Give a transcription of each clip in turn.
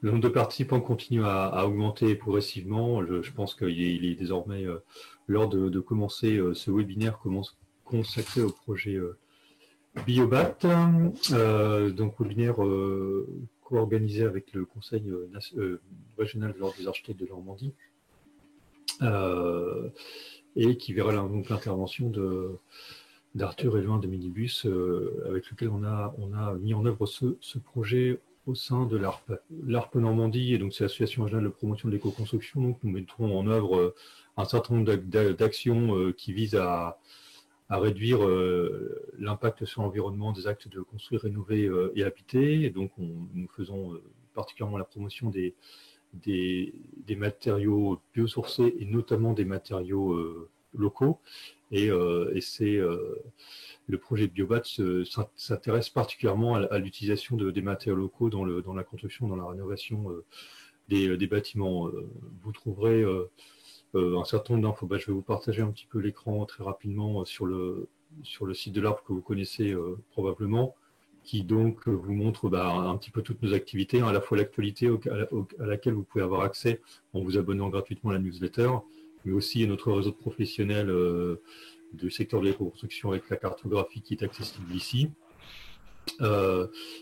Le nombre de participants continue à augmenter progressivement. Je pense qu'il est désormais l'heure de commencer ce webinaire consacré au projet Biobat. Donc webinaire co-organisé avec le Conseil régional de l'Ordre des architectes de Normandie et qui verra donc l'intervention d'Arthur Elvin de Minibus avec lequel on a mis en œuvre ce projet au sein de l'ARP. L'ARP Normandie, et donc c'est l'Association régionale de promotion de l'éco-construction, donc nous mettrons en œuvre un certain nombre d'actions qui visent à réduire l'impact sur l'environnement des actes de construire, rénover et habiter. Et donc nous faisons particulièrement la promotion des matériaux biosourcés et notamment des matériaux locaux. Et c'est le projet Biobat s'intéresse particulièrement à l'utilisation des matériaux locaux dans la construction, dans la rénovation des bâtiments. Vous trouverez un certain nombre d'infos. Je vais vous partager un petit peu l'écran très rapidement sur le site de l'ARP que vous connaissez probablement, qui donc vous montre un petit peu toutes nos activités, à la fois l'actualité à laquelle vous pouvez avoir accès en vous abonnant gratuitement à la newsletter, mais aussi notre réseau de professionnels du secteur de l'éco-construction avec la cartographie qui est accessible ici.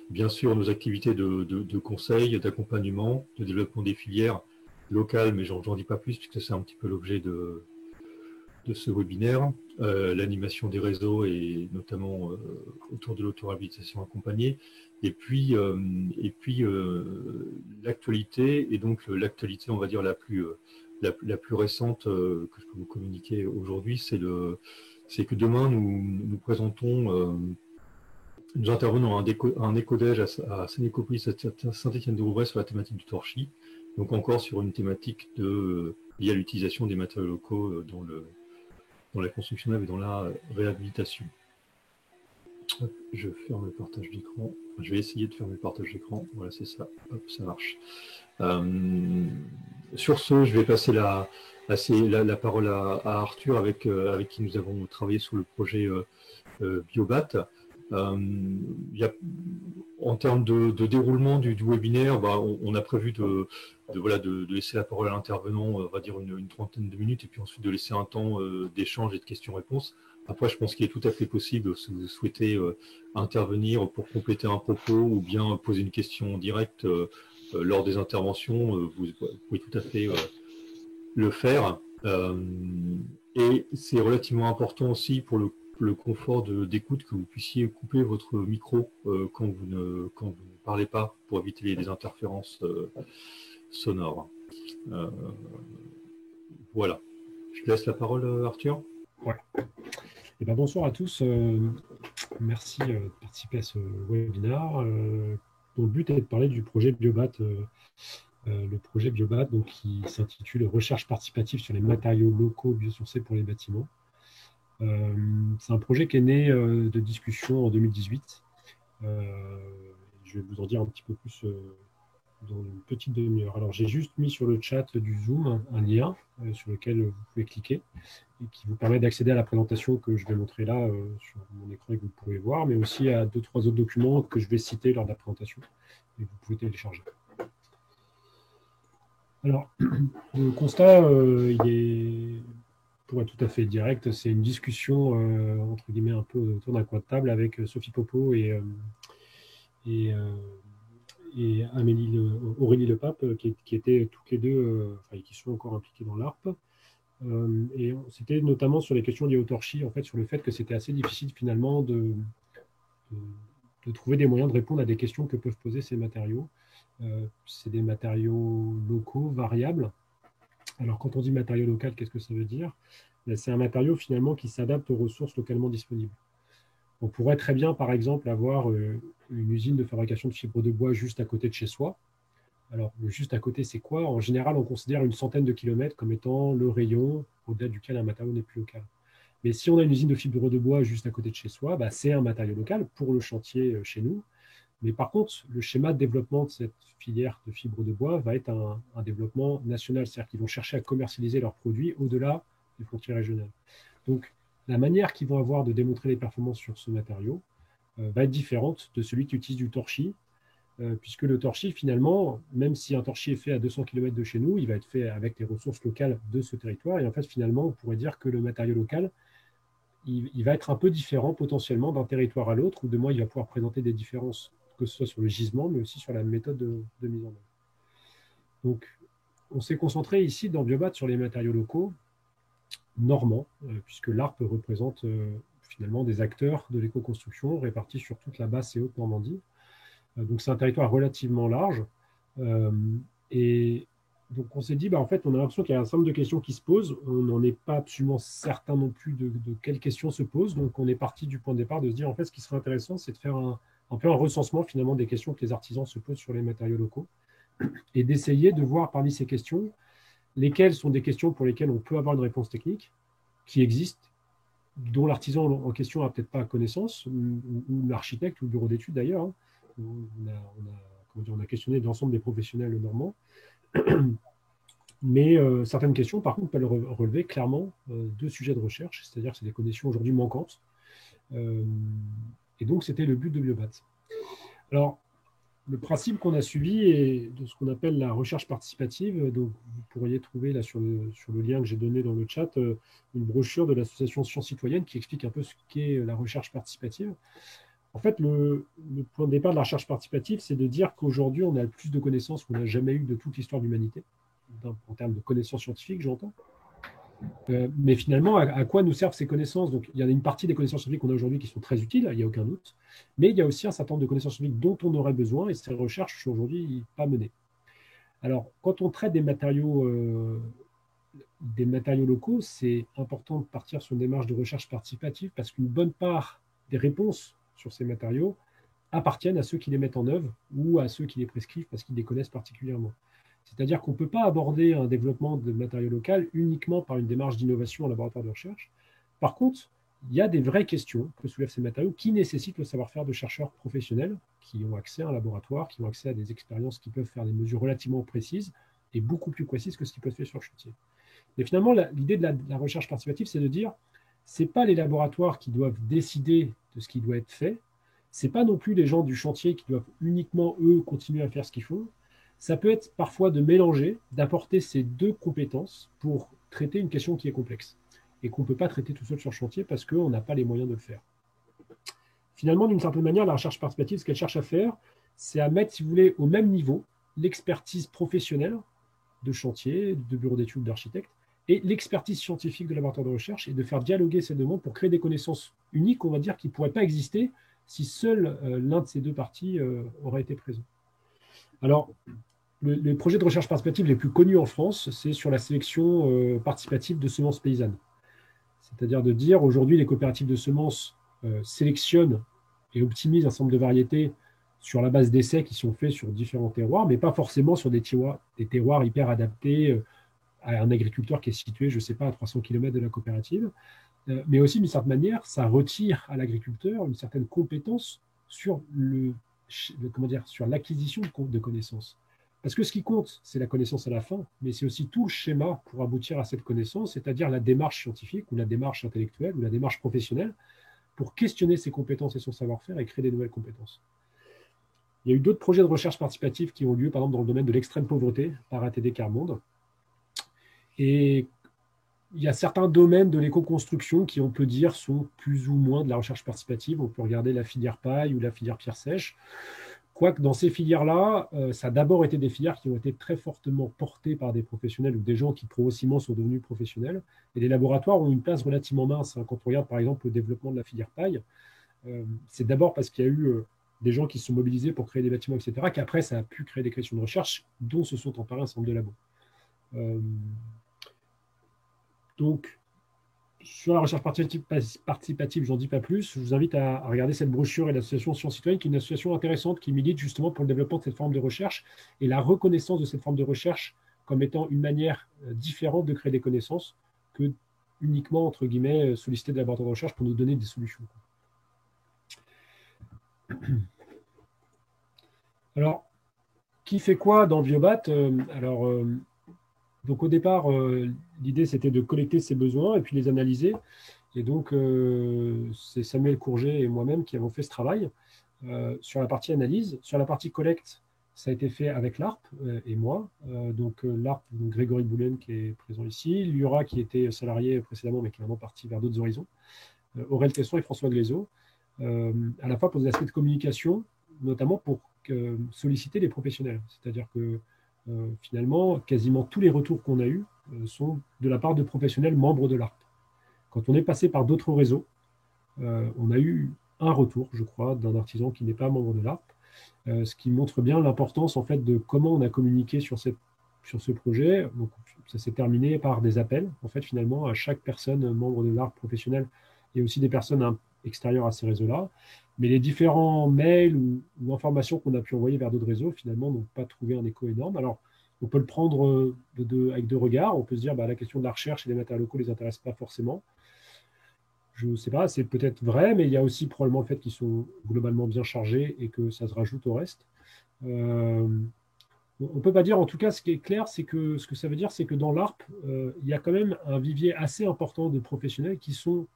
Bien sûr, nos activités de conseil, d'accompagnement, de développement des filières locales, mais j'en dis pas plus puisque c'est un petit peu l'objet de ce webinaire, l'animation des réseaux et notamment autour de l'auto-réhabilitation accompagnée, et puis l'actualité, et donc l'actualité, on va dire, la plus récente que je peux vous communiquer aujourd'hui, c'est que demain, nous présentons, nous intervenons à un écodège à Sénécopolis, à Saint-Étienne-de-Rouvray sur la thématique du torchis, donc encore sur une thématique liée à l'utilisation des matériaux locaux dans la construction neuve et dans la réhabilitation. Hop, je ferme le partage d'écran. Je vais essayer de fermer le partage d'écran. Voilà, c'est ça. Hop, ça marche. Sur ce, je vais passer la parole à Arthur avec qui nous avons travaillé sur le projet Biobat. En termes de déroulement du webinaire, on a prévu de laisser la parole à l'intervenant, on va dire une trentaine de minutes, et puis ensuite de laisser un temps d'échange et de questions-réponses. Après, je pense qu'il est tout à fait possible, si vous souhaitez intervenir pour compléter un propos ou bien poser une question directe lors des interventions, vous pouvez tout à fait le faire. Et c'est relativement important aussi pour le confort d'écoute que vous puissiez couper votre micro quand vous ne parlez pas pour éviter les interférences sonores. Voilà. Je te laisse la parole, Arthur. Ouais. Bonsoir à tous. Merci de participer à ce webinaire dont le but est de parler du projet Biobat. Le projet Biobat, donc, qui s'intitule Recherche participative sur les matériaux locaux biosourcés pour les bâtiments. C'est un projet qui est né de discussions en 2018. Je vais vous en dire un petit peu plus dans une petite demi-heure. Alors, j'ai juste mis sur le chat du Zoom un lien sur lequel vous pouvez cliquer et qui vous permet d'accéder à la présentation que je vais montrer là sur mon écran et que vous pouvez voir, mais aussi à 2-3 autres documents que je vais citer lors de la présentation et que vous pouvez télécharger. Alors, le constat, pour être tout à fait direct, c'est une discussion entre guillemets un peu autour d'un coin de table avec Sophie Popo et Aurélie Lepape, qui étaient toutes les deux, qui sont encore impliquées dans l'ARP. Et c'était notamment sur les questions liées au torchis, en fait, sur le fait que c'était assez difficile finalement de trouver des moyens de répondre à des questions que peuvent poser ces matériaux. C'est des matériaux locaux, variables. Alors, quand on dit matériau local, qu'est-ce que ça veut dire? C'est un matériau finalement qui s'adapte aux ressources localement disponibles. On pourrait très bien, par exemple, avoir une usine de fabrication de fibres de bois juste à côté de chez soi. Alors, juste à côté, c'est quoi? En général, on considère une centaine de kilomètres comme étant le rayon au-delà duquel un matériau n'est plus local. Mais si on a une usine de fibres de bois juste à côté de chez soi, c'est un matériau local pour le chantier chez nous. Mais par contre, le schéma de développement de cette filière de fibres de bois va être un développement national, c'est-à-dire qu'ils vont chercher à commercialiser leurs produits au-delà des frontières régionales. Donc, la manière qu'ils vont avoir de démontrer les performances sur ce matériau va être différente de celui qui utilise du torchis, puisque le torchis, finalement, même si un torchis est fait à 200 km de chez nous, il va être fait avec les ressources locales de ce territoire. Et en fait, finalement, on pourrait dire que le matériau local, il va être un peu différent potentiellement d'un territoire à l'autre, ou de moins, il va pouvoir présenter des différences, que ce soit sur le gisement, mais aussi sur la méthode de mise en œuvre. Donc, on s'est concentré ici dans Biobat sur les matériaux locaux normands, puisque l'ARP représente finalement des acteurs de l'éco-construction répartis sur toute la basse et haute Normandie. Donc c'est un territoire relativement large. Et donc on s'est dit, en fait, on a l'impression qu'il y a un certain nombre de questions qui se posent. On n'en est pas absolument certain non plus de quelles questions se posent. Donc on est parti du point de départ de se dire, en fait, ce qui serait intéressant, c'est de faire un peu un recensement finalement des questions que les artisans se posent sur les matériaux locaux et d'essayer de voir parmi ces questions lesquelles sont des questions pour lesquelles on peut avoir une réponse technique qui existe, dont l'artisan en question n'a peut-être pas connaissance, ou l'architecte ou le bureau d'études d'ailleurs. Hein. On a questionné l'ensemble des professionnels normands. Mais certaines questions, par contre, peuvent relever clairement deux sujets de recherche, c'est-à-dire que c'est des conditions aujourd'hui manquantes. Et donc, c'était le but de Biobat. Alors, le principe qu'on a suivi est de ce qu'on appelle la recherche participative. Donc, vous pourriez trouver là sur le lien que j'ai donné dans le chat une brochure de l'association Sciences Citoyennes qui explique un peu ce qu'est la recherche participative. En fait, le point de départ de la recherche participative, c'est de dire qu'aujourd'hui, on a plus de connaissances qu'on n'a jamais eues de toute l'histoire de l'humanité, en termes de connaissances scientifiques, j'entends. Mais finalement, à quoi nous servent ces connaissances? Donc, il y a une partie des connaissances scientifiques qu'on a aujourd'hui qui sont très utiles, il n'y a aucun doute, mais il y a aussi un certain nombre de connaissances scientifiques dont on aurait besoin, et ces recherches sont aujourd'hui pas menées. Alors, quand on traite des matériaux locaux, c'est important de partir sur une démarche de recherche participative parce qu'une bonne part des réponses sur ces matériaux appartiennent à ceux qui les mettent en œuvre ou à ceux qui les prescrivent parce qu'ils les connaissent particulièrement. C'est-à-dire qu'on ne peut pas aborder un développement de matériaux local uniquement par une démarche d'innovation en laboratoire de recherche. Par contre, il y a des vraies questions que soulèvent ces matériaux qui nécessitent le savoir-faire de chercheurs professionnels qui ont accès à un laboratoire, qui ont accès à des expériences qui peuvent faire des mesures relativement précises et beaucoup plus précises que ce qui peut se faire sur le chantier. Mais finalement, l'idée de la recherche participative, c'est de dire ce n'est pas les laboratoires qui doivent décider de ce qui doit être fait, ce n'est pas non plus les gens du chantier qui doivent uniquement, eux, continuer à faire ce qu'ils font. Ça peut être parfois de mélanger, d'apporter ces deux compétences pour traiter une question qui est complexe et qu'on ne peut pas traiter tout seul sur le chantier parce qu'on n'a pas les moyens de le faire. Finalement, d'une certaine manière, la recherche participative, ce qu'elle cherche à faire, c'est à mettre, si vous voulez, au même niveau l'expertise professionnelle de chantier, de bureau d'études, d'architecte, et l'expertise scientifique de laboratoire de recherche et de faire dialoguer ces deux mondes pour créer des connaissances uniques, on va dire, qui ne pourraient pas exister si seul l'un de ces deux parties aurait été présent. Alors, les projets de recherche participative les plus connus en France, c'est sur la sélection participative de semences paysannes. C'est-à-dire de dire, aujourd'hui, les coopératives de semences sélectionnent et optimisent un certain nombre de variétés sur la base d'essais qui sont faits sur différents terroirs, mais pas forcément sur des terroirs hyper adaptés à un agriculteur qui est situé, je ne sais pas, à 300 km de la coopérative. Mais aussi, d'une certaine manière, ça retire à l'agriculteur une certaine compétence sur sur l'acquisition de connaissances. Parce que ce qui compte, c'est la connaissance à la fin, mais c'est aussi tout le schéma pour aboutir à cette connaissance, c'est-à-dire la démarche scientifique ou la démarche intellectuelle ou la démarche professionnelle pour questionner ses compétences et son savoir-faire et créer des nouvelles compétences. Il y a eu d'autres projets de recherche participative qui ont lieu, par exemple, dans le domaine de l'extrême pauvreté par ATD Quart Monde. Et il y a certains domaines de l'éco-construction qui, on peut dire, sont plus ou moins de la recherche participative. On peut regarder la filière paille ou la filière pierre sèche. Quoique dans ces filières-là, ça a d'abord été des filières qui ont été très fortement portées par des professionnels ou des gens qui progressivement sont devenus professionnels. Et les laboratoires ont une place relativement mince. Quand on regarde par exemple le développement de la filière paille, c'est d'abord parce qu'il y a eu des gens qui se sont mobilisés pour créer des bâtiments, etc., qu'après ça a pu créer des questions de recherche dont se sont emparés un certain nombre de labos. Donc, sur la recherche participative, j'en dis pas plus. Je vous invite à regarder cette brochure et l'association Sciences Citoyennes, qui est une association intéressante qui milite justement pour le développement de cette forme de recherche et la reconnaissance de cette forme de recherche comme étant une manière différente de créer des connaissances que uniquement, entre guillemets, solliciter des laboratoires de recherche pour nous donner des solutions. Alors, qui fait quoi dans Biobat? Donc au départ, l'idée c'était de collecter ces besoins et puis les analyser. Et donc c'est Samuel Courget et moi-même qui avons fait ce travail. sur la partie analyse. Sur la partie collecte, ça a été fait avec l'ARP et moi. Donc l'ARP, donc Grégory Boulen qui est présent ici, Liura qui était salarié précédemment mais qui est maintenant parti vers d'autres horizons, Aurel Tesson et François Glaiseau, à la fois pour des aspects de communication, notamment pour solliciter les professionnels. C'est-à-dire que finalement, quasiment tous les retours qu'on a eus sont de la part de professionnels membres de l'ARP. Quand on est passé par d'autres réseaux, on a eu un retour, je crois, d'un artisan qui n'est pas membre de l'ARP, ce qui montre bien l'importance en fait de comment on a communiqué sur ce projet. Donc, ça s'est terminé par des appels, en fait, finalement, à chaque personne membre de l'ARP professionnel et aussi des personnes extérieures à ces réseaux-là. Mais les différents mails ou informations qu'on a pu envoyer vers d'autres réseaux, finalement, n'ont pas trouvé un écho énorme. Alors, on peut le prendre avec deux regards. On peut se dire la question de la recherche et des matériaux locaux ne les intéresse pas forcément. Je ne sais pas, c'est peut-être vrai, mais il y a aussi probablement le fait qu'ils sont globalement bien chargés et que ça se rajoute au reste. On ne peut pas dire, en tout cas, ce qui est clair, c'est que ce que ça veut dire, c'est que dans l'ARP, il y a quand même un vivier assez important de professionnels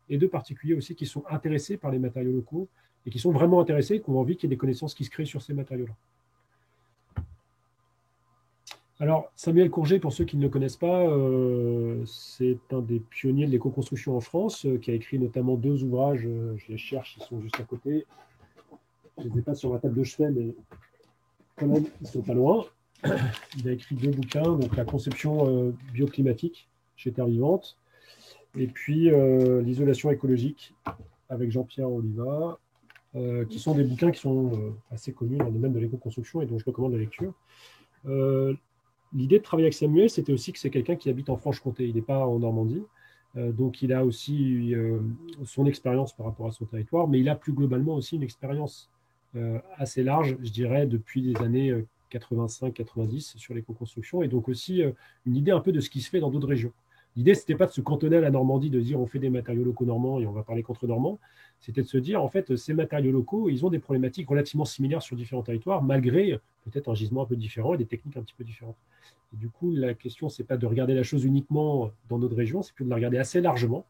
et de particuliers aussi, qui sont intéressés par les matériaux locaux et qui sont vraiment intéressés, qui ont envie qu'il y ait des connaissances qui se créent sur ces matériaux-là. Alors, Samuel Courget, pour ceux qui ne le connaissent pas, c'est un des pionniers de l'éco-construction en France, qui a écrit notamment 2 ouvrages, je les cherche, ils sont juste à côté. Je ne les ai pas sur ma table de chevet, mais quand même, ils ne sont pas loin. Il a écrit 2 bouquins, donc La conception bioclimatique chez Terre Vivante, et puis L'isolation écologique avec Jean-Pierre Oliva, qui sont des bouquins qui sont assez connus dans le domaine de l'éco-construction et dont je recommande la lecture. L'idée de travailler avec Samuel, c'était aussi que c'est quelqu'un qui habite en Franche-Comté, il n'est pas en Normandie, donc il a aussi son expérience par rapport à son territoire, mais il a plus globalement aussi une expérience assez large, je dirais, depuis les années 85-90 sur l'éco-construction, et donc aussi une idée un peu de ce qui se fait dans d'autres régions. L'idée, ce n'était pas de se cantonner à la Normandie, de dire on fait des matériaux locaux normands et on va parler contre normands. C'était de se dire, en fait, ces matériaux locaux, ils ont des problématiques relativement similaires sur différents territoires, malgré peut-être un gisement un peu différent et des techniques un petit peu différentes. Et du coup, la question, ce n'est pas de regarder la chose uniquement dans notre région, c'est plutôt de la regarder assez largement,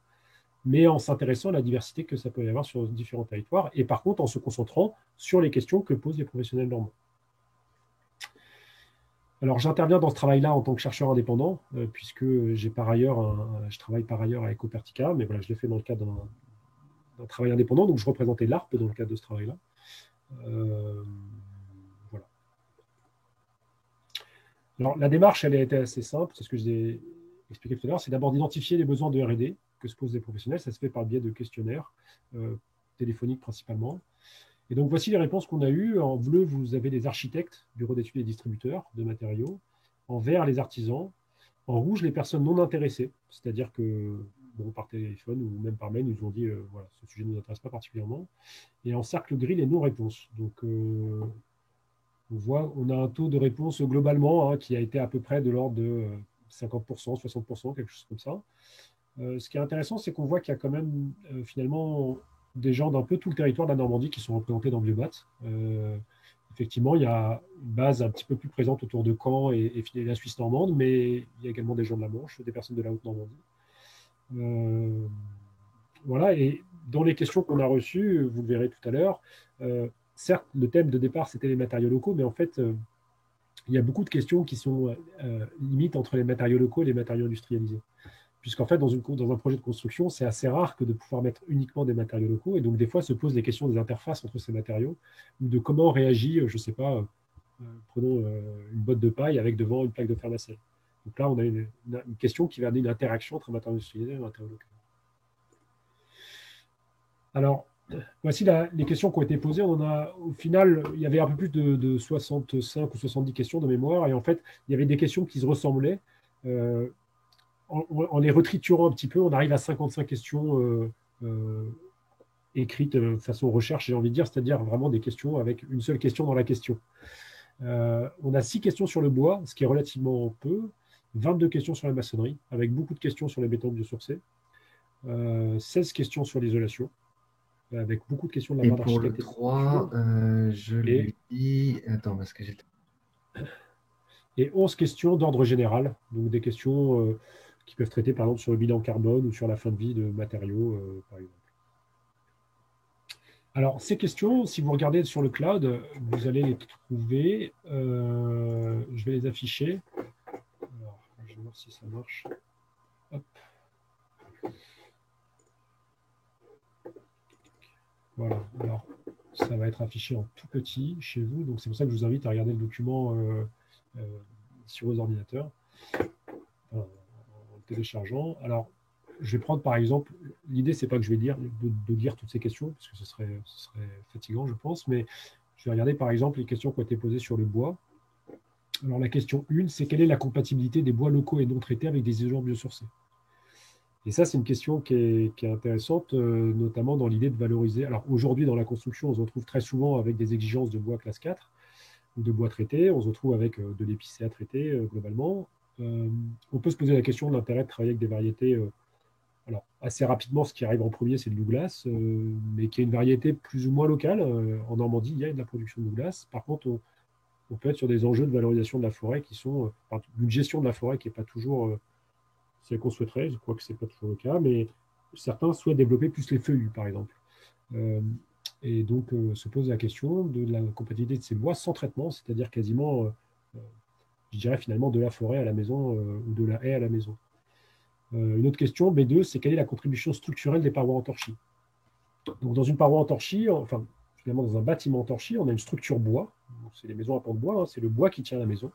mais en s'intéressant à la diversité que ça peut y avoir sur différents territoires, et par contre en se concentrant sur les questions que posent les professionnels normands. Alors, j'interviens dans ce travail-là en tant que chercheur indépendant, puisque je travaille par ailleurs à Ecopertica, mais voilà, je l'ai fait dans le cadre d'un travail indépendant, donc je représentais l'ARP dans le cadre de ce travail-là. Voilà. Alors, la démarche, elle a été assez simple, c'est ce que je vous ai expliqué tout à l'heure, c'est d'abord d'identifier les besoins de R&D que se posent les professionnels. Ça se fait par le biais de questionnaires, téléphoniques principalement. Et donc, voici les réponses qu'on a eues. En bleu, vous avez les architectes, bureaux d'études et distributeurs de matériaux. En vert, les artisans. En rouge, les personnes non intéressées, c'est-à-dire que, par téléphone ou même par mail, ils nous ont dit voilà, ce sujet ne nous intéresse pas particulièrement. Et en cercle gris, les non-réponses. Donc, on a un taux de réponse globalement qui a été à peu près de l'ordre de 50%, 60%, quelque chose comme ça. Ce qui est intéressant, c'est qu'on voit qu'il y a quand même finalement des gens d'un peu tout le territoire de la Normandie qui sont représentés dans Biobat. Effectivement, il y a une base un petit peu plus présente autour de Caen et la Suisse normande, mais il y a également des gens de la Manche, des personnes de la Haute-Normandie. Voilà, et dans les questions qu'on a reçues, vous le verrez tout à l'heure, certes, le thème de départ, c'était les matériaux locaux, mais en fait, il y a beaucoup de questions qui sont limites entre les matériaux locaux et les matériaux industrialisés. Puisqu'en fait, dans un projet de construction, c'est assez rare que de pouvoir mettre uniquement des matériaux locaux. Et donc, des fois, se posent les questions des interfaces entre ces matériaux ou de comment on réagit, je ne sais pas, prenons une botte de paille avec devant une plaque de fer nacelle. Donc là, on a une question qui va amener une interaction entre un matériau industrialisé et un matériau local. Alors, voici les questions qui ont été posées. Au final, il y avait un peu plus de 65 ou 70 questions de mémoire. Et en fait, il y avait des questions qui se ressemblaient. En les retriturant un petit peu, on arrive à 55 questions écrites de façon recherche, j'ai envie de dire, c'est-à-dire vraiment des questions avec une seule question dans la question. On a 6 questions sur le bois, ce qui est relativement peu, 22 questions sur la maçonnerie, avec beaucoup de questions sur les bétons biosourcés, 16 questions sur l'isolation, avec beaucoup de questions de la part d'architectes. Et pour le 3, je lui dis... Attends, parce que j'étais... Et 11 questions d'ordre général, donc des questions qui peuvent traiter par exemple sur le bilan carbone ou sur la fin de vie de matériaux, par exemple. Alors, ces questions, si vous regardez sur le cloud, vous allez les trouver. Je vais les afficher. Alors, je vais voir si ça marche. Hop. Voilà. Alors, ça va être affiché en tout petit chez vous. Donc, c'est pour ça que je vous invite à regarder le document sur vos ordinateurs en téléchargeant. Alors, je vais prendre par exemple, l'idée, c'est pas que je vais de lire toutes ces questions, parce que ce serait fatigant, je pense, mais je vais regarder par exemple les questions qui ont été posées sur le bois. Alors, la question 1, c'est quelle est la compatibilité des bois locaux et non traités avec des isolants biosourcés? Et ça, c'est une question qui est intéressante, notamment dans l'idée de valoriser. Alors, aujourd'hui, dans la construction, on se retrouve très souvent avec des exigences de bois classe 4 ou de bois traité. On se retrouve avec de l'épicéa traité, globalement. On peut se poser la question de l'intérêt de travailler avec des variétés. Alors, assez rapidement, ce qui arrive en premier, c'est le Douglas, mais qui est une variété plus ou moins locale. En Normandie, il y a de la production de Douglas. Par contre, on peut être sur des enjeux de valorisation de la forêt qui sont une gestion de la forêt qui n'est pas toujours celle qu'on souhaiterait. Je crois que ce n'est pas toujours le cas, mais certains souhaitent développer plus les feuillus, par exemple. Et donc, se pose la question de la compatibilité de ces bois sans traitement, c'est-à-dire quasiment, je dirais finalement, de la forêt à la maison ou de la haie à la maison. Une autre question, B2, c'est quelle est la contribution structurelle des parois en torchis? Donc, dans une paroi en torchis, enfin, finalement, dans un bâtiment en torchis, on a une structure bois. C'est les maisons à pan de bois, hein, c'est le bois qui tient la maison.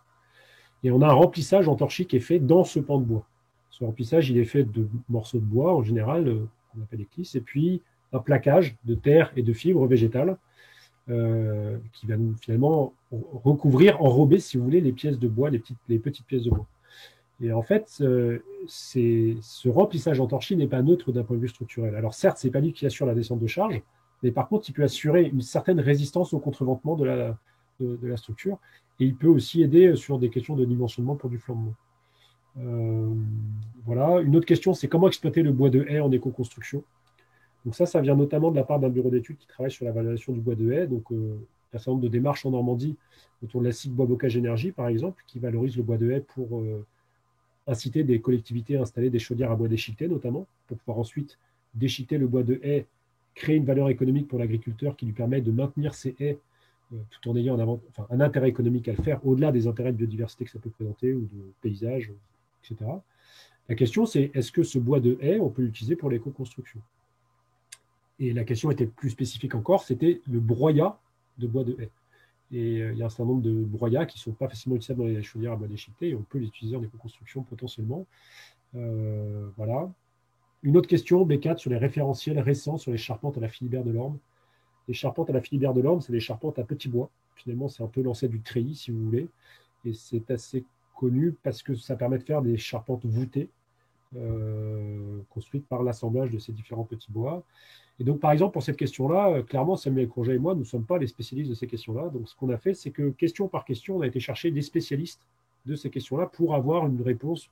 Et on a un remplissage en torchis qui est fait dans ce pan de bois. Ce remplissage, il est fait de morceaux de bois, en général, qu'on appelle éclisses, et puis un plaquage de terre et de fibres végétales qui va finalement recouvrir, enrober, si vous voulez, les pièces de bois, les petites pièces de bois. Et en fait, ce remplissage en torchis n'est pas neutre d'un point de vue structurel. Alors certes, ce n'est pas lui qui assure la descente de charge, mais par contre, il peut assurer une certaine résistance au contreventement de la structure. Et il peut aussi aider sur des questions de dimensionnement pour du flambement. Voilà. Une autre question, c'est comment exploiter le bois de haie en éco-construction. Donc ça vient notamment de la part d'un bureau d'études qui travaille sur la valorisation du bois de haie. Donc, il y a un certain nombre de démarches en Normandie autour de la SIG Bois Bocage Énergie, par exemple, qui valorise le bois de haie pour inciter des collectivités à installer des chaudières à bois déchiqueté, notamment, pour pouvoir ensuite déchiqueter le bois de haie, créer une valeur économique pour l'agriculteur qui lui permet de maintenir ses haies tout en ayant un intérêt économique à le faire, au-delà des intérêts de biodiversité que ça peut présenter, ou de paysage, etc. La question, c'est est-ce que ce bois de haie, on peut l'utiliser pour l'éco-construction? Et la question était plus spécifique encore, c'était le broyat de bois de haie. Et il y a un certain nombre de broyats qui ne sont pas facilement utilisables dans les chaudières à bois déchiqueté, et on peut les utiliser en éco-construction potentiellement. Voilà. Une autre question, B4, sur les référentiels récents sur les charpentes à la Philibert de l'Orme. Les charpentes à la Philibert de l'Orme, c'est des charpentes à petits bois. Finalement, c'est un peu l'ancêtre du treillis, si vous voulez. Et c'est assez connu parce que ça permet de faire des charpentes voûtées construites par l'assemblage de ces différents petits bois. Et donc, par exemple, pour cette question-là, clairement, Samuel Courget et moi, nous ne sommes pas les spécialistes de ces questions-là. Donc, ce qu'on a fait, c'est que question par question, on a été chercher des spécialistes de ces questions-là pour avoir une réponse,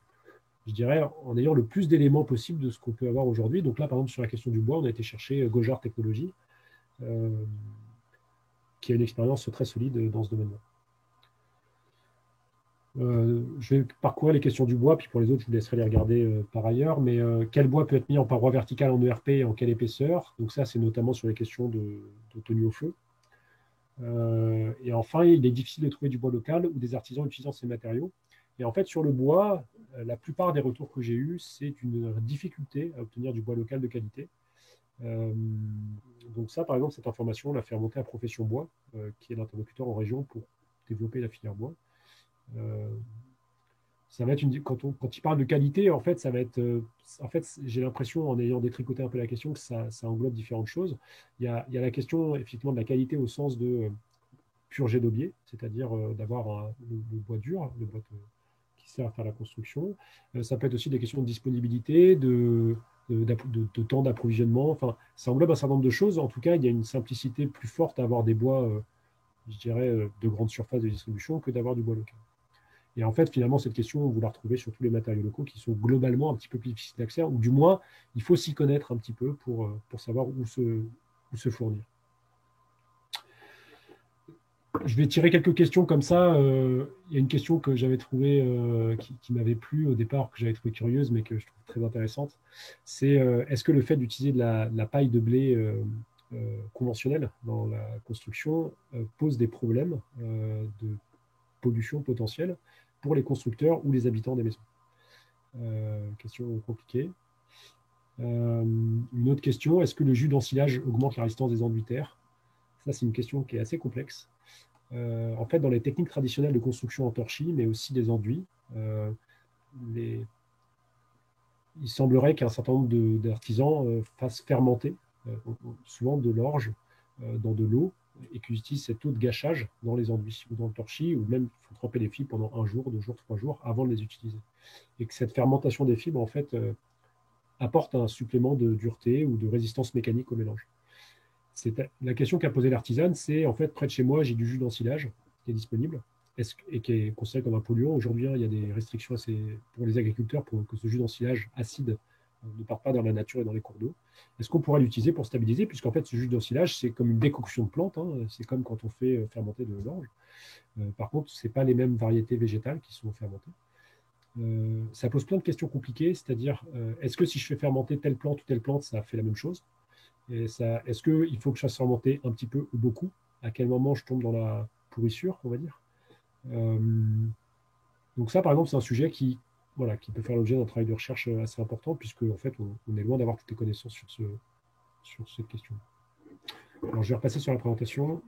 je dirais, en ayant le plus d'éléments possible de ce qu'on peut avoir aujourd'hui. Donc là, par exemple, sur la question du bois, on a été chercher Gojard Technologies, qui a une expérience très solide dans ce domaine-là. Je vais parcourir les questions du bois, puis pour les autres, je vous laisserai les regarder par ailleurs. Mais quel bois peut être mis en paroi verticale en ERP et en quelle épaisseur? Donc ça, c'est notamment sur les questions de tenue au feu. Et enfin, il est difficile de trouver du bois local ou des artisans utilisant ces matériaux. Et en fait, sur le bois, la plupart des retours que j'ai eus, c'est une difficulté à obtenir du bois local de qualité. Donc ça, par exemple, cette information, on l'a fait remonter à Profession Bois, qui est l'interlocuteur en région pour développer la filière bois. Ça va être quand il parle de qualité, en fait, ça va être. En fait, j'ai l'impression, en ayant détricoté un peu la question, que ça englobe différentes choses. Il y a la question, effectivement, de la qualité au sens de pur jet d'aubier, c'est-à-dire d'avoir le bois dur, le bois qui sert à faire la construction. Ça peut être aussi des questions de disponibilité, de temps d'approvisionnement. Enfin, ça englobe un certain nombre de choses. En tout cas, il y a une simplicité plus forte à avoir des bois, je dirais, de grande surface de distribution que d'avoir du bois local. Et en fait, finalement, cette question, vous la retrouvez sur tous les matériaux locaux qui sont globalement un petit peu plus difficiles d'accès, ou du moins, il faut s'y connaître un petit peu pour savoir où se fournir. Je vais tirer quelques questions comme ça. Il y a une question que j'avais trouvée qui m'avait plu au départ, que j'avais trouvée curieuse, mais que je trouve très intéressante. C'est est-ce que le fait d'utiliser de la paille de blé conventionnels dans la construction posent des problèmes de pollution potentielle pour les constructeurs ou les habitants des maisons. Question compliquée. Une autre question, est-ce que le jus d'ensilage augmente la résistance des enduits terre? Ça, c'est une question qui est assez complexe. En fait, dans les techniques traditionnelles de construction en torchis, mais aussi des enduits, il semblerait qu'un certain nombre d'artisans fassent fermenter souvent de l'orge dans de l'eau et qu'ils utilisent cette eau de gâchage dans les enduits ou dans le torchis, ou même il faut tremper les fibres pendant 1 jour, 2 jours, 3 jours avant de les utiliser. Et que cette fermentation des fibres, en fait, apporte un supplément de dureté ou de résistance mécanique au mélange. La question qu'a posée l'artisane, c'est en fait, près de chez moi, j'ai du jus d'ensilage qui est disponible et qui est considéré comme un polluant. Aujourd'hui, il y a des restrictions pour les agriculteurs pour que ce jus d'ensilage acide ne parte pas dans la nature et dans les cours d'eau. Est-ce qu'on pourrait l'utiliser pour stabiliser? Puisqu'en fait, ce jus d'ensilage, c'est comme une décoction de plante. C'est comme quand on fait fermenter de l'orge. Par contre, ce n'est pas les mêmes variétés végétales qui sont fermentées. Ça pose plein de questions compliquées, c'est-à-dire, est-ce que si je fais fermenter telle plante ou telle plante, ça fait la même chose? Est-ce qu'il faut que je fasse fermenter un petit peu ou beaucoup? À quel moment je tombe dans la pourrissure, on va dire? Donc ça, par exemple, c'est un sujet qui peut faire l'objet d'un travail de recherche assez important, puisque en fait, on est loin d'avoir toutes les connaissances sur cette question. Alors, je vais repasser sur la présentation.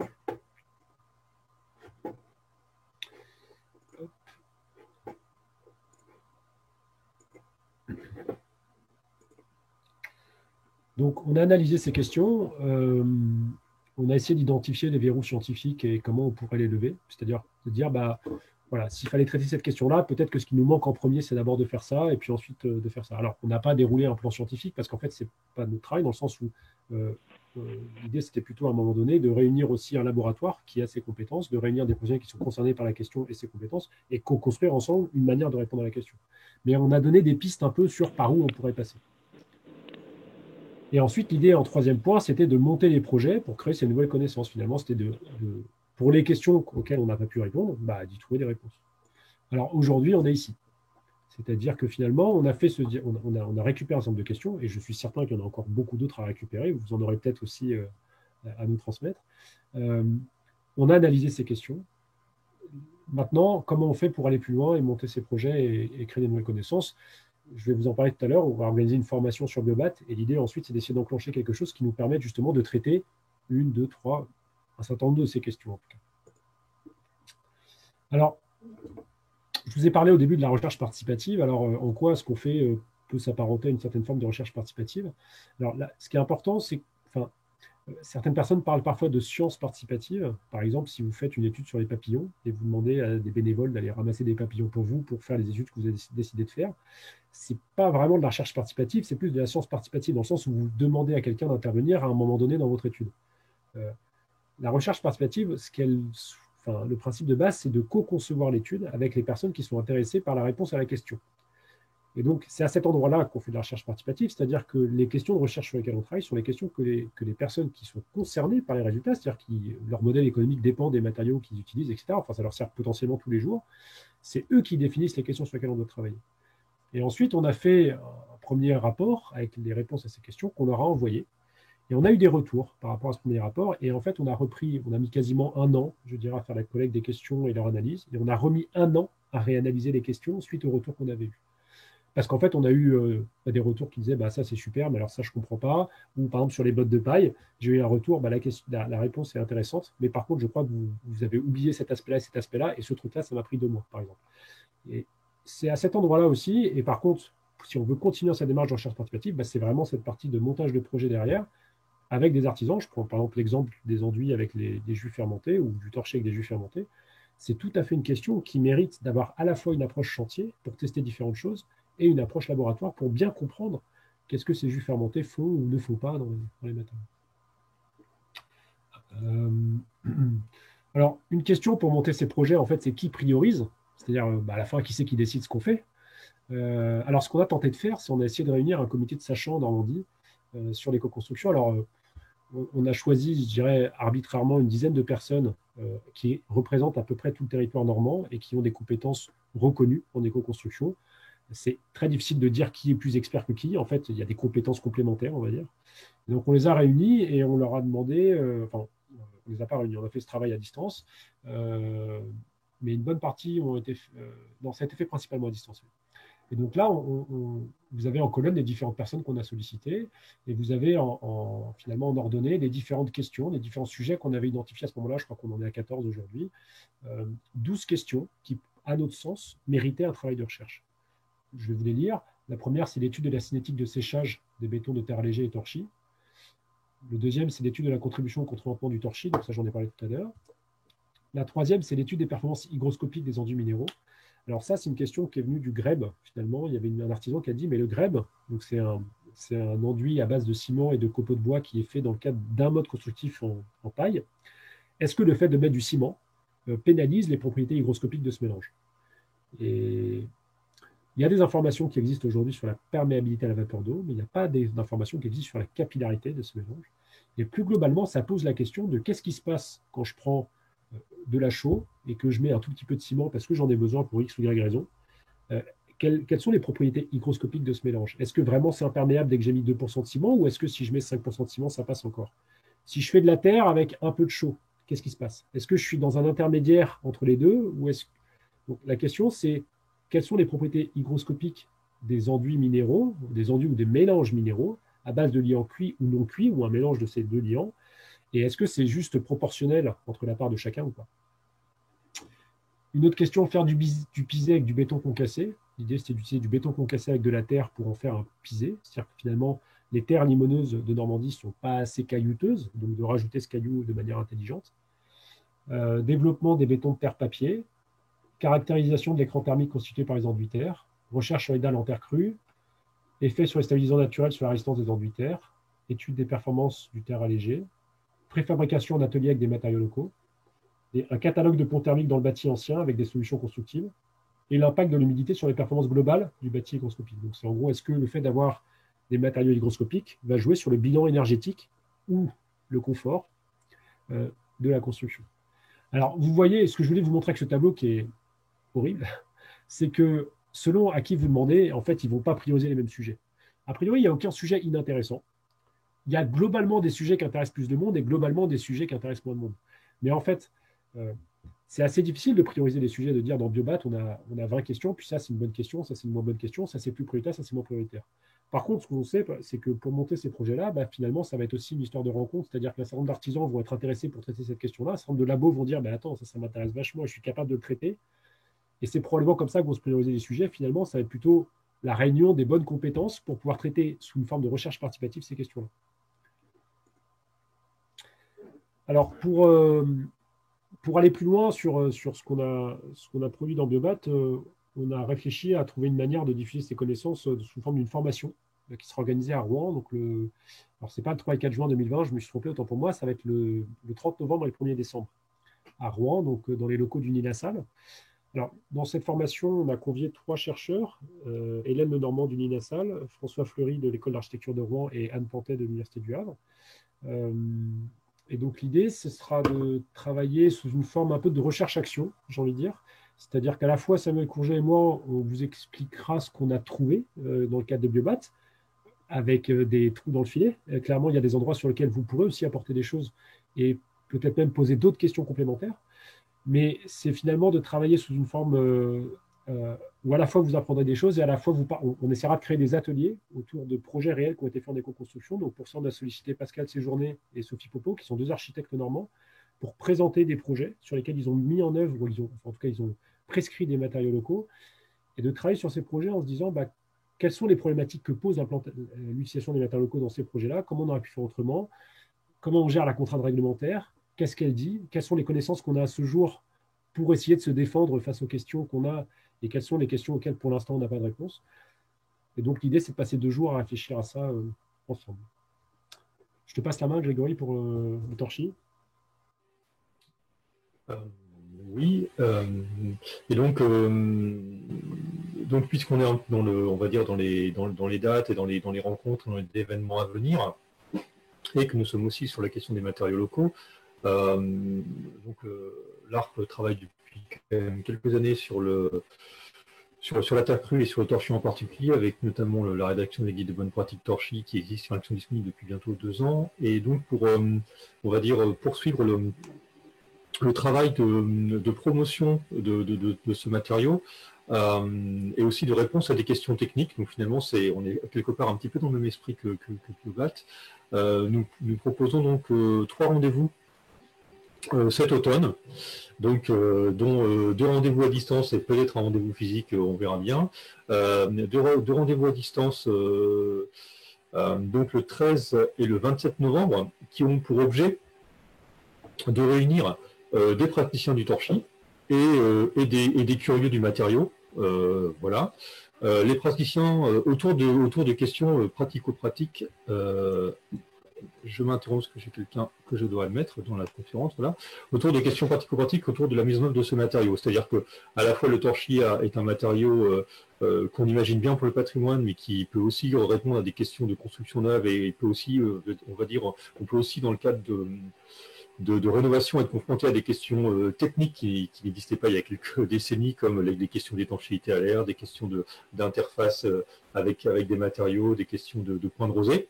Donc, on a analysé ces questions. On a essayé d'identifier les verrous scientifiques et comment on pourrait les lever. C'est-à-dire de dire, s'il fallait traiter cette question-là, peut-être que ce qui nous manque en premier, c'est d'abord de faire ça, et puis ensuite de faire ça. Alors, on n'a pas déroulé un plan scientifique, parce qu'en fait, ce n'est pas notre travail, dans le sens où l'idée, c'était plutôt à un moment donné de réunir aussi un laboratoire qui a ses compétences, de réunir des professionnels qui sont concernés par la question et ses compétences, et co-construire ensemble une manière de répondre à la question. Mais on a donné des pistes un peu sur par où on pourrait passer. Et ensuite, l'idée, en troisième point, c'était de monter les projets pour créer ces nouvelles connaissances. Finalement, c'était pour les questions auxquelles on n'a pas pu répondre, d'y trouver des réponses. Alors aujourd'hui, on est ici. C'est-à-dire que finalement, on a récupéré un certain nombre de questions, et je suis certain qu'il y en a encore beaucoup d'autres à récupérer. Vous en aurez peut-être aussi à nous transmettre. On a analysé ces questions. Maintenant, comment on fait pour aller plus loin et monter ces projets et créer des nouvelles connaissances? Je vais vous en parler tout à l'heure. On va organiser une formation sur Biobat, et l'idée ensuite, c'est d'essayer d'enclencher quelque chose qui nous permette justement de traiter 1, 2, 3, un certain nombre de ces questions en tout cas. Alors, je vous ai parlé au début de la recherche participative. Alors, en quoi ce qu'on fait peut s'apparenter à une certaine forme de recherche participative? Alors là, ce qui est important, c'est que certaines personnes parlent parfois de sciences participatives. Par exemple, si vous faites une étude sur les papillons et vous demandez à des bénévoles d'aller ramasser des papillons pour vous pour faire les études que vous avez décidé de faire, ce n'est pas vraiment de la recherche participative, c'est plus de la science participative, dans le sens où vous demandez à quelqu'un d'intervenir à un moment donné dans votre étude. La recherche participative, le principe de base, c'est de co-concevoir l'étude avec les personnes qui sont intéressées par la réponse à la question. Et donc, c'est à cet endroit-là qu'on fait de la recherche participative, c'est-à-dire que les questions de recherche sur lesquelles on travaille sont les questions que les personnes qui sont concernées par les résultats, c'est-à-dire que leur modèle économique dépend des matériaux qu'ils utilisent, etc. Enfin, ça leur sert potentiellement tous les jours. C'est eux qui définissent les questions sur lesquelles on doit travailler. Et ensuite, on a fait un premier rapport avec les réponses à ces questions qu'on leur a envoyées. Et on a eu des retours par rapport à ce premier rapport. Et en fait, on a mis quasiment 1 an, je dirais, à faire la collecte des questions et leur analyse. Et on a remis 1 an à réanalyser les questions suite aux retours qu'on avait eus. Parce qu'en fait, on a eu des retours qui disaient ça c'est super, mais alors ça je ne comprends pas. Ou par exemple sur les bottes de paille, j'ai eu un retour, la réponse est intéressante, mais par contre je crois que vous avez oublié cet aspect-là, et ce truc-là, ça m'a pris 2 mois, par exemple. Et c'est à cet endroit-là aussi, et par contre, si on veut continuer sa démarche de recherche participative, c'est vraiment cette partie de montage de projet derrière, avec des artisans. Je prends par exemple l'exemple des enduits avec des jus fermentés, ou du torché avec des jus fermentés. C'est tout à fait une question qui mérite d'avoir à la fois une approche chantier pour tester différentes choses, et une approche laboratoire pour bien comprendre qu'est-ce que ces jus fermentés font ou ne font pas dans les matériaux. Alors, une question pour monter ces projets, en fait, c'est qui priorise, c'est-à-dire à la fin, qui c'est qui décide ce qu'on fait. Alors, ce qu'on a tenté de faire, c'est on a essayé de réunir un comité de sachants en Normandie sur l'éco-construction. Alors, on a choisi, je dirais, arbitrairement une dizaine de personnes qui représentent à peu près tout le territoire normand et qui ont des compétences reconnues en éco-construction. c'est très difficile de dire qui est plus expert que qui. En fait, il y a des compétences complémentaires, on va dire. Et donc, on les a réunis et on leur a demandé, enfin, on ne les a pas réunis, on a fait ce travail à distance, mais une bonne partie ont été, non, ça a été fait principalement à distance. Et donc là, vous avez en colonne les différentes personnes qu'on a sollicitées et vous avez finalement en ordonnée les différentes questions, les différents sujets qu'on avait identifiés à ce moment-là. Je crois qu'on en est à 14 aujourd'hui. 12 questions qui, à notre sens, méritaient un travail de recherche. Je vais vous les lire. La première, c'est l'étude de la cinétique de séchage des bétons de terre léger et torchis. Le deuxième, c'est l'étude de la contribution au contre-vêtement du torchis. Donc ça, j'en ai parlé tout à l'heure. La troisième, c'est l'étude des performances hygroscopiques des enduits minéraux. Alors ça, c'est une question qui est venue du grèbe, finalement. Il y avait un artisan qui a dit, mais le grèbe, c'est un enduit à base de ciment et de copeaux de bois qui est fait dans le cadre d'un mode constructif en paille. Est-ce que le fait de mettre du ciment pénalise les propriétés hygroscopiques de ce mélange? Et il y a des informations qui existent aujourd'hui sur la perméabilité à la vapeur d'eau, mais il n'y a pas d'informations qui existent sur la capillarité de ce mélange. Et plus globalement, ça pose la question de qu'est-ce qui se passe quand je prends de la chaux et que je mets un tout petit peu de ciment parce que j'en ai besoin pour X ou Y raison. Quelles sont les propriétés hygroscopiques de ce mélange? Est-ce que vraiment c'est imperméable dès que j'ai mis 2% de ciment ou est-ce que si je mets 5% de ciment, ça passe encore? Si je fais de la terre avec un peu de chaux, qu'est-ce qui se passe? Est-ce que je suis dans un intermédiaire entre les deux ou est-ce... Donc, la question, c'est quelles sont les propriétés hygroscopiques des enduits minéraux, des enduits ou des mélanges minéraux à base de liants cuits ou non cuits ou un mélange de ces deux liants? Et est-ce que c'est juste proportionnel entre la part de chacun ou pas? Une autre question, faire du pisé avec du béton concassé. L'idée, c'était d'utiliser du béton concassé avec de la terre pour en faire un pisé. C'est-à-dire que finalement, les terres limoneuses de Normandie ne sont pas assez caillouteuses, donc de rajouter ce caillou de manière intelligente. Développement des bétons de terre papier. Caractérisation de l'écran thermique constitué par les enduits terre. Recherche sur les dalles en terre crue. Effet sur les stabilisants naturels sur la résistance des enduits terre. Étude des performances du terre allégé. Préfabrication en atelier avec des matériaux locaux, un catalogue de ponts thermiques dans le bâti ancien avec des solutions constructives, et l'impact de l'humidité sur les performances globales du bâti hygroscopique. Donc c'est en gros, est-ce que le fait d'avoir des matériaux hygroscopiques va jouer sur le bilan énergétique ou le confort de la construction? Alors vous voyez, ce que je voulais vous montrer avec ce tableau qui est horrible, c'est que selon à qui vous demandez, en fait, ils ne vont pas prioriser les mêmes sujets. A priori, il n'y a aucun sujet inintéressant. Il y a globalement des sujets qui intéressent plus de monde et globalement des sujets qui intéressent moins de monde. Mais en fait, c'est assez difficile de prioriser les sujets, de dire dans Biobat, on a 20 questions, puis ça c'est une bonne question, ça c'est une moins bonne question, ça c'est plus prioritaire, ça c'est moins prioritaire. Par contre, ce qu'on sait, c'est que pour monter ces projets-là, finalement, ça va être aussi une histoire de rencontre, c'est-à-dire qu'un certain nombre d'artisans vont être intéressés pour traiter cette question-là, un certain nombre de labos vont dire, attends, ça m'intéresse vachement et je suis capable de le traiter. Et c'est probablement comme ça que vont se prioriser les sujets. Finalement, ça va être plutôt la réunion des bonnes compétences pour pouvoir traiter sous une forme de recherche participative ces questions-là. Alors, pour aller plus loin sur ce qu'on a produit dans Biobat, on a réfléchi à trouver une manière de diffuser ces connaissances sous forme d'une formation qui sera organisée à Rouen. Donc alors, ce n'est pas le 3 et 4 juin 2020, je me suis trompé, autant pour moi, ça va être le 30 novembre et le 1er décembre à Rouen, donc dans les locaux du NINASAL. Alors, dans cette formation, on a convié 3 chercheurs, Hélène Lenormand du NINASAL, François Fleury de l'École d'architecture de Rouen et Anne Pantet de l'Université du Havre. Et donc l'idée, ce sera de travailler sous une forme un peu de recherche-action, j'ai envie de dire. C'est-à-dire qu'à la fois Samuel Courget et moi, on vous expliquera ce qu'on a trouvé dans le cadre de Biobat, avec des trous dans le filet. Clairement, il y a des endroits sur lesquels vous pourrez aussi apporter des choses et peut-être même poser d'autres questions complémentaires. Mais c'est finalement de travailler sous une forme où à la fois vous apprendrez des choses et à la fois on essaiera de créer des ateliers autour de projets réels qui ont été faits en éco-construction. Donc pour ça, on a sollicité Pascal Séjourné et Sophie Popo, qui sont 2 architectes normands, pour présenter des projets sur lesquels ils ont mis en œuvre, ou en tout cas, ils ont prescrit des matériaux locaux, et de travailler sur ces projets en se disant quelles sont les problématiques que pose l'utilisation des matériaux locaux dans ces projets-là, comment on aurait pu faire autrement, comment on gère la contrainte réglementaire, qu'est-ce qu'elle dit, quelles sont les connaissances qu'on a à ce jour pour essayer de se défendre face aux questions qu'on a et quelles sont les questions auxquelles pour l'instant on n'a pas de réponse. Et donc l'idée, c'est de passer 2 jours à réfléchir à ça ensemble. Je te passe la main, Grégory, pour le torchis. Oui, et donc puisqu'on est on va dire dans les dates et dans les rencontres, dans les événements à venir, et que nous sommes aussi sur la question des matériaux locaux, l'ARP travaille depuis quelques années sur sur la terre crue et sur le torchis en particulier, avec notamment la rédaction des guides de bonne pratique torchis qui existent, qui sont disponibles depuis bientôt 2 ans. Et donc pour, on va dire, poursuivre le travail de promotion de ce matériau et aussi de réponse à des questions techniques. Donc finalement, on est quelque part un petit peu dans le même esprit que BAT. Nous proposons donc 3 rendez-vous cet automne, donc dont 2 rendez-vous à distance et peut-être un rendez-vous physique, on verra bien. 2 rendez-vous à distance, donc le 13 et le 27 novembre, qui ont pour objet de réunir des praticiens du torchis et des curieux du matériau. Voilà. Les praticiens autour de questions pratico-pratiques. Je m'interromps parce que j'ai quelqu'un que je dois admettre dans la conférence, voilà, autour des questions pratico-pratiques autour de la mise en œuvre de ce matériau. C'est-à-dire que à la fois le torchis est un matériau qu'on imagine bien pour le patrimoine, mais qui peut aussi répondre à des questions de construction neuve et peut aussi, on va dire, on peut aussi dans le cadre de rénovation être confronté à des questions techniques qui n'existaient pas il y a quelques décennies, comme les questions d'étanchéité à l'air, des questions d'interface avec des matériaux, des questions de points de rosée.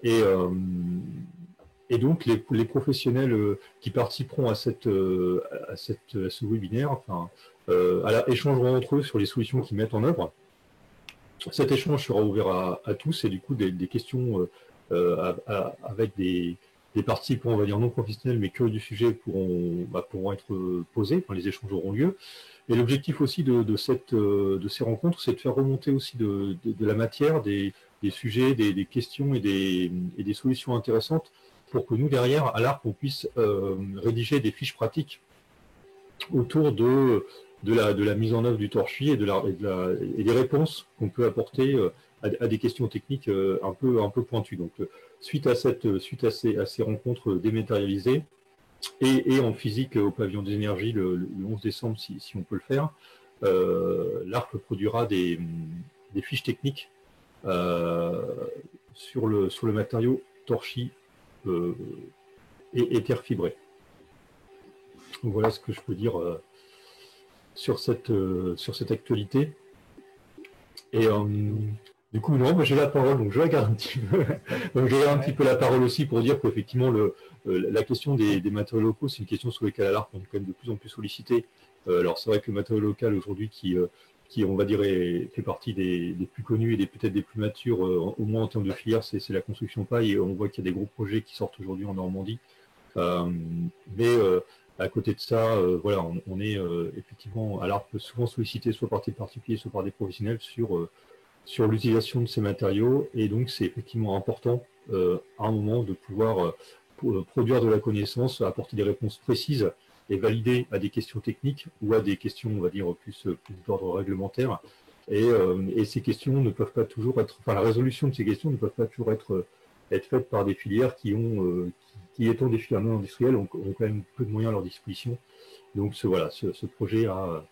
Et donc, les professionnels qui participeront à ce webinaire échangeront entre eux sur les solutions qu'ils mettent en œuvre. Cet échange sera ouvert à tous et du coup, des questions avec des participants, on va dire non professionnels, mais curieux du sujet pourront être posées. Enfin, les échanges auront lieu. Et l'objectif aussi de ces rencontres, c'est de faire remonter aussi de la matière, des sujets, des questions et des solutions intéressantes pour que nous, derrière, à l'ARP, on puisse rédiger des fiches pratiques autour de la mise en œuvre du torchis et des réponses qu'on peut apporter à des questions techniques un peu pointues. Donc, suite à ces rencontres dématérialisées et en physique au pavillon des énergies le 11 décembre, si on peut le faire, l'ARP produira des fiches techniques sur le matériau torchis et terre fibrée. Donc voilà ce que je peux dire sur cette actualité. Et du coup, non, moi j'ai la parole, donc je la garde un petit peu. Donc je garde un petit peu la parole aussi pour dire qu'effectivement, la question des matériaux locaux, c'est une question sur laquelle à l'ARP on est quand même de plus en plus sollicité. Alors c'est vrai que le matériau local aujourd'hui qui on va dire fait partie des plus connus et peut-être des plus matures, au moins en termes de filière, c'est la construction paille, et on voit qu'il y a des gros projets qui sortent aujourd'hui en Normandie. Mais à côté de ça, voilà, on est effectivement à l'ARP souvent sollicité soit par des particuliers, soit par des professionnels sur l'utilisation de ces matériaux, et donc c'est effectivement important à un moment de pouvoir produire de la connaissance, apporter des réponses précises et valider à des questions techniques ou à des questions, on va dire, plus d'ordre réglementaire. Et ces questions ne peuvent pas toujours être, enfin la résolution de ces questions ne peuvent pas toujours être faites par des filières qui étant des filières non industrielles, ont quand même peu de moyens à leur disposition. Donc ce projet a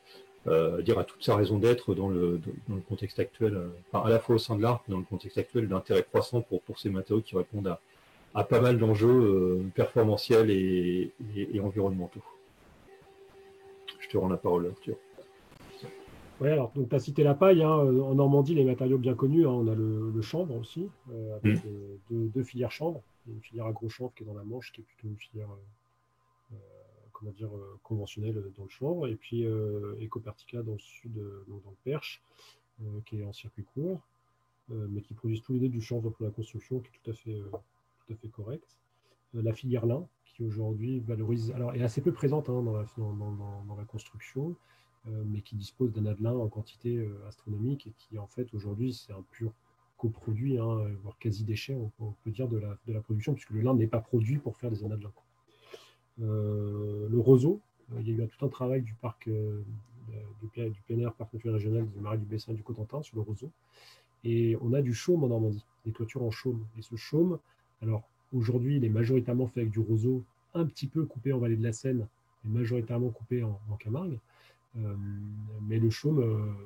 toute sa raison d'être dans le contexte actuel, à la fois au sein de l'ARP, dans le contexte actuel d'intérêt croissant pour ces matériaux qui répondent à pas mal d'enjeux performantiels et environnementaux. Je te rends la parole, Arthur. Oui, alors tu as cité la paille. En Normandie, les matériaux bien connus, on a le chanvre aussi, avec deux filières chanvre. Une filière agro-chanvre qui est dans la Manche, qui est plutôt une filière conventionnelle dans le chanvre, et puis Ecopertica dans le sud, donc dans le Perche, qui est en circuit court, mais qui produisent tous les deux du chanvre pour la construction, qui est tout à fait correct. La filière lin, qui aujourd'hui valorise, alors est assez peu présente dans la construction, mais qui dispose d'un adelin en quantité astronomique et qui en fait aujourd'hui c'est un pur coproduit, voire quasi déchet, on peut dire, de la production, puisque le lin n'est pas produit pour faire des adelins. Le roseau, il y a eu tout un travail du parc du PNR, Parc naturel régional du Marais du Bessin et du Cotentin, sur le roseau, et on a du chaume en Normandie, des toitures en chaume, et ce chaume, alors aujourd'hui il est majoritairement fait avec du roseau, un petit peu coupé en vallée de la Seine, et majoritairement coupé en Camargue. Mais le chaume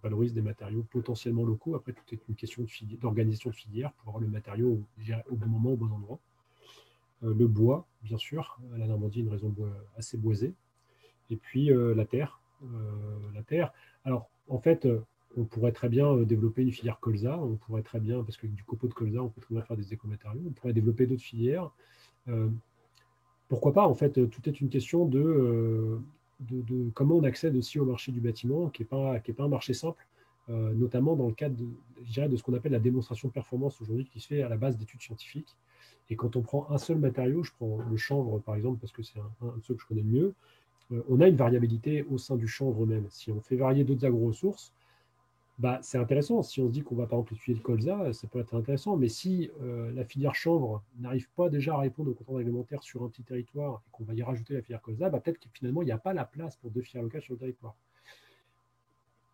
valorise des matériaux potentiellement locaux. Après, tout est une question d'organisation de filière pour avoir le matériau au bon moment, au bon endroit. Le bois, bien sûr, la Normandie est une région assez boisée. Et puis la terre. Alors, en fait, on pourrait très bien développer une filière colza, on pourrait très bien, parce que du copeaux de colza, on peut très bien faire des écomatériaux, on pourrait développer d'autres filières. Euh, Pourquoi pas, en fait, tout est une question de comment on accède aussi au marché du bâtiment, qui est pas un marché simple, notamment dans le cadre je dirais, de ce qu'on appelle la démonstration de performance aujourd'hui, qui se fait à la base d'études scientifiques. Et quand on prend un seul matériau, je prends le chanvre par exemple, parce que c'est un de ceux que je connais le mieux, on a une variabilité au sein du chanvre même. Si on fait varier d'autres agro-ressources, bah, c'est intéressant. Si on se dit qu'on va par exemple étudier le colza, ça peut être intéressant. Mais si la filière chanvre n'arrive pas déjà à répondre aux contraintes réglementaires sur un petit territoire et qu'on va y rajouter la filière colza, bah, peut-être que finalement, il n'y a pas la place pour deux filières locales sur le territoire.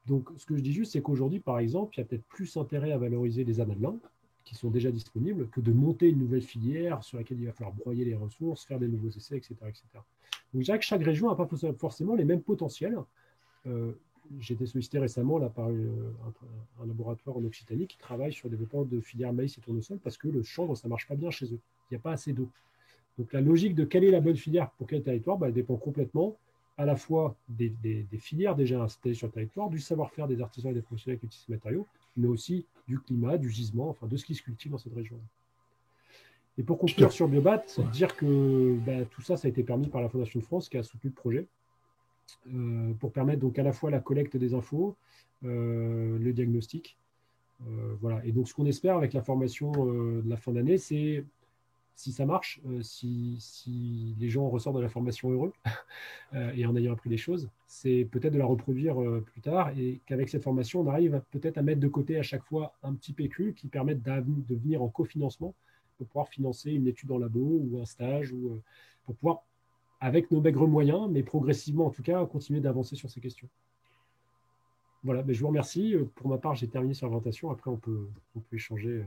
Donc, ce que je dis juste, c'est qu'aujourd'hui, par exemple, il y a peut-être plus intérêt à valoriser les amadelins qui sont déjà disponibles que de monter une nouvelle filière sur laquelle il va falloir broyer les ressources, faire des nouveaux essais, etc. etc. Donc, je dirais que chaque région n'a pas forcément les mêmes potentiels. J'ai été sollicité récemment là, par un laboratoire en Occitanie qui travaille sur le développement de filières maïs et tournesol parce que le chanvre, ça ne marche pas bien chez eux. Il n'y a pas assez d'eau. Donc la logique de quelle est la bonne filière pour quel territoire, bah, elle dépend complètement à la fois des filières déjà installées sur le territoire, du savoir-faire des artisans et des professionnels qui utilisent ces matériaux, mais aussi du climat, du gisement, enfin de ce qui se cultive dans cette région. Et pour conclure sur Biobat, dire que bah, tout ça, ça a été permis par la Fondation de France qui a soutenu le projet. Pour permettre donc à la fois la collecte des infos, le diagnostic. Voilà. Et donc, ce qu'on espère avec la formation de la fin d'année, c'est, si ça marche, si les gens ressortent de la formation heureux et en ayant appris des choses, c'est peut-être de la reproduire plus tard et qu'avec cette formation, on arrive peut-être à mettre de côté à chaque fois un petit pécule qui permette de venir en cofinancement pour pouvoir financer une étude en labo ou un stage ou pour pouvoir avec nos maigres moyens, mais progressivement en tout cas, continuer d'avancer sur ces questions. Voilà, mais je vous remercie. Pour ma part, j'ai terminé sur l'inventation. Après, on peut échanger